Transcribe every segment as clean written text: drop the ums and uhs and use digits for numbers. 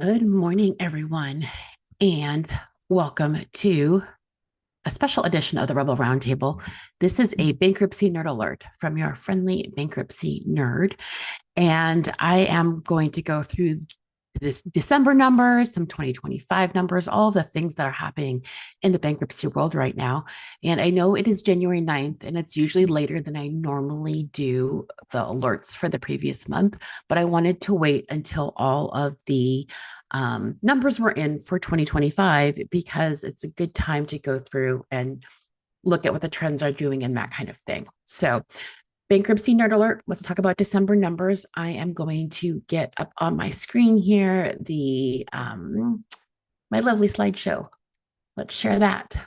Good morning, everyone, and welcome to a special edition of the Rebel Roundtable. This is a Bankruptcy Nerd Alert from your friendly bankruptcy nerd. And I am going to go through this December numbers, some 2025 numbers, all of the things that are happening in the bankruptcy world right now. And I know it is January 9th, and it's usually later than I normally do the alerts for the previous month, but I wanted to wait until all of the numbers were in for 2025 because it's a good time to go through and look at what the trends are doing and that kind of thing. So Bankruptcy Nerd Alert. Let's talk about December numbers. I am going to get up on my screen here the my lovely slideshow. Let's share that.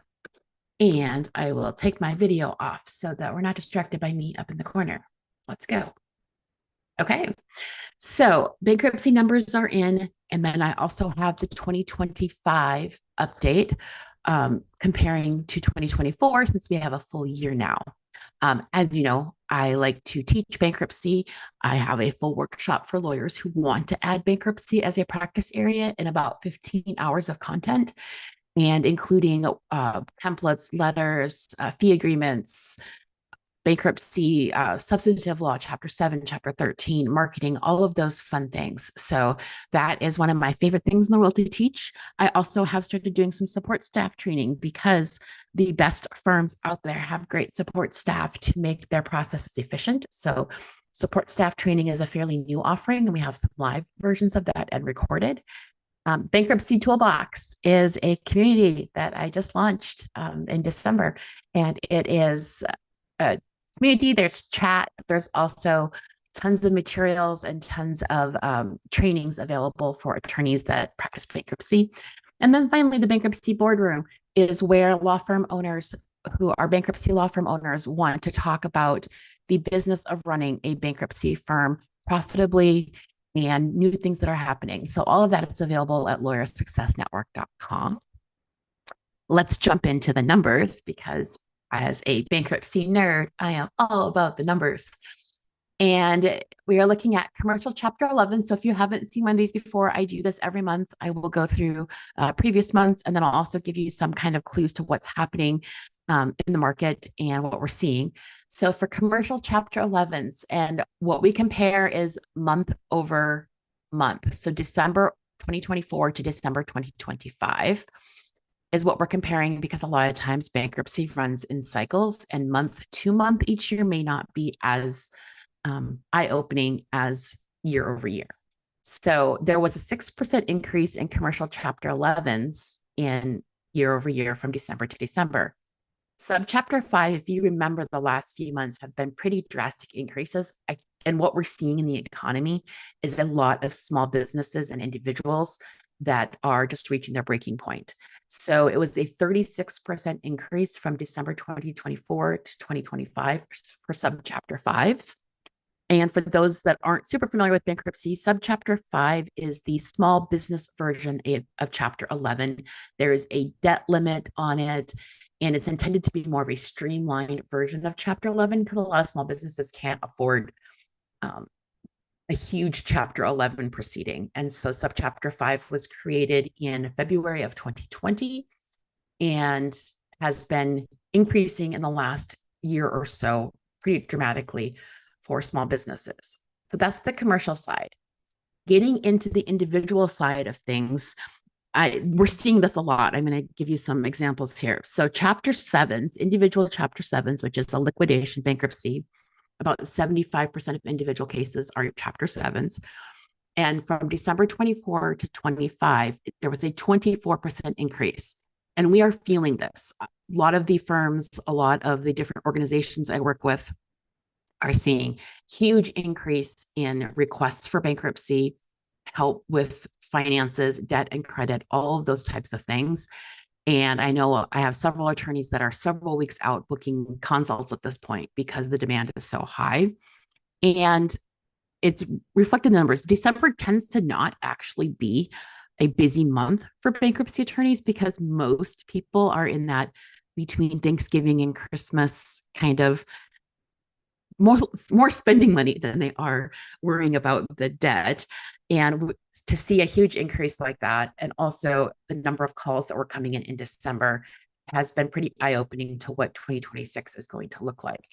And I will take my video off so that we're not distracted by me up in the corner. Let's go. Okay. So bankruptcy numbers are in. And then I also have the 2025 update comparing to 2024 since we have a full year now. As you know, I like to teach bankruptcy. I have a full workshop for lawyers who want to add bankruptcy as a practice area in about 15 hours of content, and including templates, letters, fee agreements, bankruptcy, substantive law, chapter 7, chapter 13, marketing, all of those fun things. So that is one of my favorite things in the world to teach. I also have started doing some support staff training because the best firms out there have great support staff to make their processes efficient. So support staff training is a fairly new offering, and we have some live versions of that and recorded. Bankruptcy Toolbox is a community that I just launched in December, and it is a community. There's chat. There's also tons of materials and tons of trainings available for attorneys that practice bankruptcy. And then finally, the Bankruptcy Boardroom is where law firm owners who are bankruptcy law firm owners want to talk about the business of running a bankruptcy firm profitably and new things that are happening. So all of that is available at lawyersuccessnetwork.com. Let's jump into the numbers because as a bankruptcy nerd, I am all about the numbers. And we are looking at commercial chapter 11. So if you haven't seen one of these before, I do this every month. I will go through previous months, and then I'll also give you some kind of clues to what's happening in the market and what we're seeing. So for commercial chapter 11s, and what we compare is month over month. So December 2024 to December 2025 is what we're comparing, because a lot of times bankruptcy runs in cycles, and month to month each year may not be as eye-opening as year over year. So there was a 6% increase in commercial chapter 11s in year over year from December to December. Subchapter 5, if you remember, the last few months have been pretty drastic increases. And what we're seeing in the economy is a lot of small businesses and individuals that are just reaching their breaking point. So it was a 36% increase from December 2024 to 2025 for subchapter 5s. And for those that aren't super familiar with bankruptcy, subchapter 5 is the small business version of chapter 11. There is a debt limit on it, and it's intended to be more of a streamlined version of chapter 11 because a lot of small businesses can't afford a huge chapter 11 proceeding. And so subchapter 5 was created in February of 2020 and has been increasing in the last year or so pretty dramatically for small businesses. So that's the commercial side. Getting into the individual side of things, we're seeing this a lot. I'm going to give you some examples here. So chapter 7s, individual chapter 7s, which is a liquidation bankruptcy, about 75% of individual cases are chapter 7s. And from December 24 to 25, there was a 24% increase. And we are feeling this. A lot of the firms, a lot of the different organizations I work with are seeing huge increase in requests for bankruptcy, help with finances, debt and credit, all of those types of things. And I know I have several attorneys that are several weeks out booking consults at this point because the demand is so high. And it's reflected in the numbers. December tends to not actually be a busy month for bankruptcy attorneys because most people are in that between Thanksgiving and Christmas kind of more spending money than they are worrying about the debt. And to see a huge increase like that, and also the number of calls that were coming in December, has been pretty eye-opening to what 2026 is going to look like.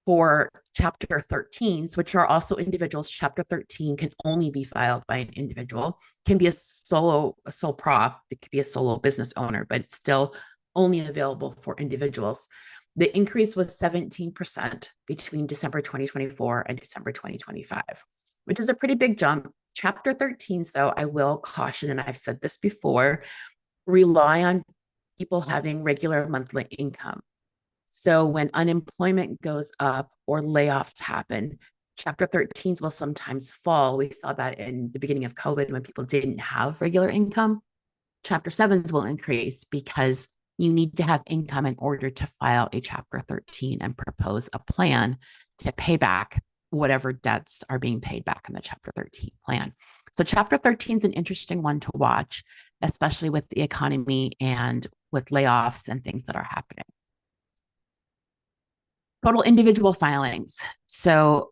For Chapter 13s, which are also individuals, Chapter 13 can only be filed by an individual, can be a sole prop, it could be a solo business owner, but it's still only available for individuals. The increase was 17% between December 2024 and December 2025, which is a pretty big jump. Chapter 13s, though, I will caution, and I've said this before, rely on people having regular monthly income. So when unemployment goes up or layoffs happen, Chapter 13s will sometimes fall. We saw that in the beginning of COVID when people didn't have regular income. Chapter 7s will increase because you need to have income in order to file a Chapter 13 and propose a plan to pay back whatever debts are being paid back in the Chapter 13 plan. So Chapter 13 is an interesting one to watch, especially with the economy and with layoffs and things that are happening. Total individual filings. So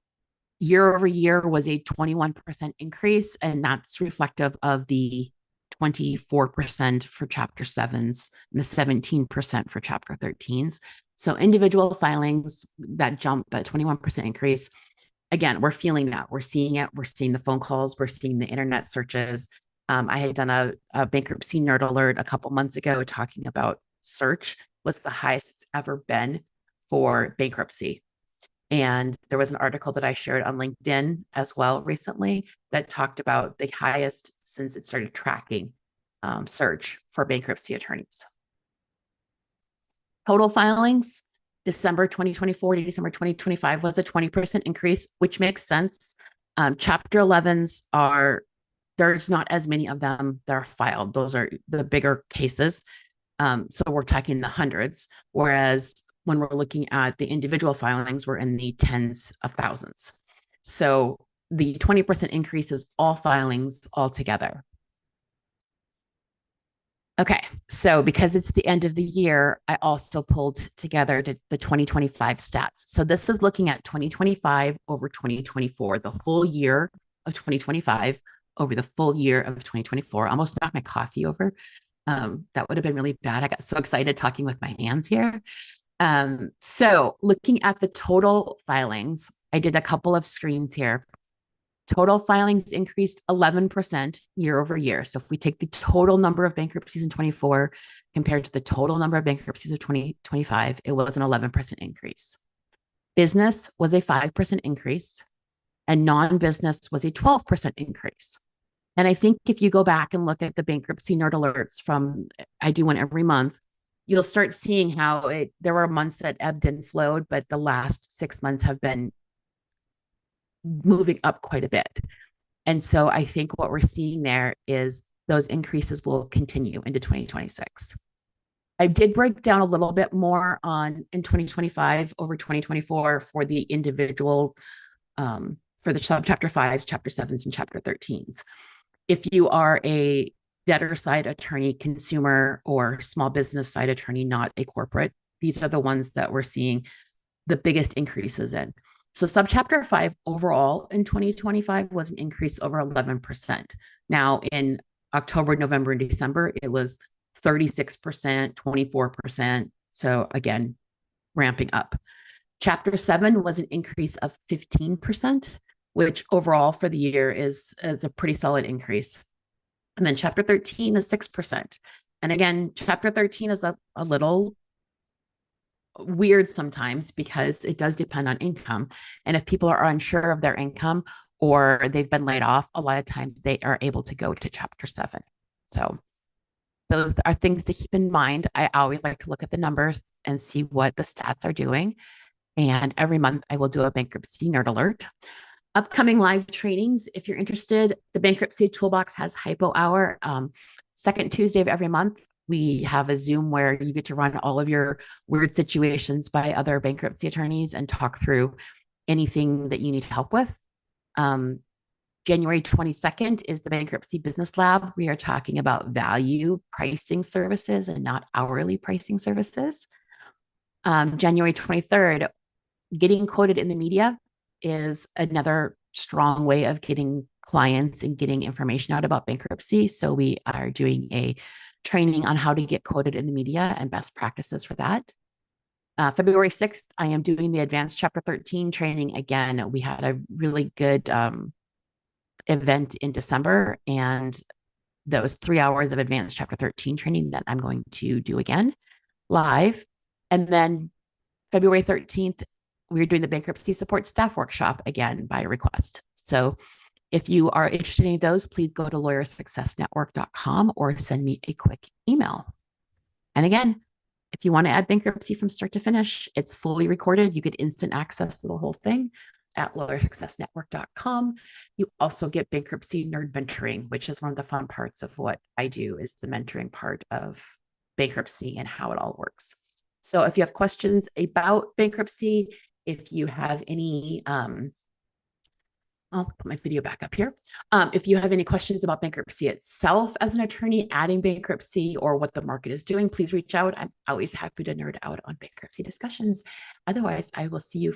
year over year was a 21% increase, and that's reflective of the 24% for Chapter 7s and the 17% for Chapter 13s. So individual filings, that jump, that 21% increase, again, we're feeling that. We're seeing it. We're seeing the phone calls. We're seeing the internet searches. I had done a Bankruptcy Nerd Alert a couple months ago talking about search was the highest it's ever been for bankruptcy. And there was an article that I shared on LinkedIn as well recently that talked about the highest since it started tracking search for bankruptcy attorneys. Total filings, December 2024 to December 2025 was a 20% increase, which makes sense. Chapter 11s there's not as many of them that are filed. Those are the bigger cases. So we're talking the hundreds, whereas when we're looking at the individual filings, we're in the tens of thousands. So the 20% increase is all filings altogether. Okay, so because it's the end of the year, I also pulled together the 2025 stats. So this is looking at 2025 over 2024, the full year of 2025 over the full year of 2024. I almost knocked my coffee over. That would have been really bad. I got so excited talking with my hands here. So looking at the total filings, I did a couple of screens here. Total filings increased 11% year over year. So if we take the total number of bankruptcies in 24 compared to the total number of bankruptcies of 2025, it was an 11% increase. Business was a 5% increase, and non-business was a 12% increase. And I think if you go back and look at the Bankruptcy Nerd Alerts I do one every month, you'll start seeing how there were months that ebbed and flowed, but the last 6 months have been moving up quite a bit. And so I think what we're seeing there is those increases will continue into 2026. I did break down a little bit more in 2025 over 2024 for the individual, for the Chapter 5s, Chapter 7s, and Chapter 13s. If you are a debtor side attorney, consumer, or small business side attorney, not a corporate, these are the ones that we're seeing the biggest increases in. So Subchapter 5 overall in 2025 was an increase over 11%. Now in October, November, and December, it was 36%, 24%. So again, ramping up. Chapter 7 was an increase of 15%, which overall for the year is a pretty solid increase. And then Chapter 13 is 6%. And again, Chapter 13 is a little weird sometimes because it does depend on income. And if people are unsure of their income or they've been laid off, a lot of times they are able to go to Chapter 7. So those are things to keep in mind. I always like to look at the numbers and see what the stats are doing. And every month I will do a Bankruptcy Nerd Alert. Upcoming live trainings, if you're interested, the Bankruptcy Toolbox has Hypo Hour. Second Tuesday of every month, we have a Zoom where you get to run all of your weird situations by other bankruptcy attorneys and talk through anything that you need help with. January 22nd is the Bankruptcy Business Lab. We are talking about value pricing services and not hourly pricing services. January 23rd, Getting quoted in the media is another strong way of getting clients and getting information out about bankruptcy. So we are doing a training on how to get quoted in the media and best practices for that. February 6th, I am doing the advanced chapter 13 training again. We had a really good event in December, and that was 3 hours of advanced chapter 13 training that I'm going to do again live. And then February 13th, we're doing the bankruptcy support staff workshop again by request. So if you are interested in those, please go to lawyersuccessnetwork.com or send me a quick email. And again, if you want to add bankruptcy from start to finish, it's fully recorded. You get instant access to the whole thing at lawyersuccessnetwork.com. You also get bankruptcy nerd mentoring, which is one of the fun parts of what I do, is the mentoring part of bankruptcy and how it all works. So if you have questions about bankruptcy, if you have any, I'll put my video back up here. If you have any questions about bankruptcy itself as an attorney, adding bankruptcy, or what the market is doing, please reach out. I'm always happy to nerd out on bankruptcy discussions. Otherwise, I will see you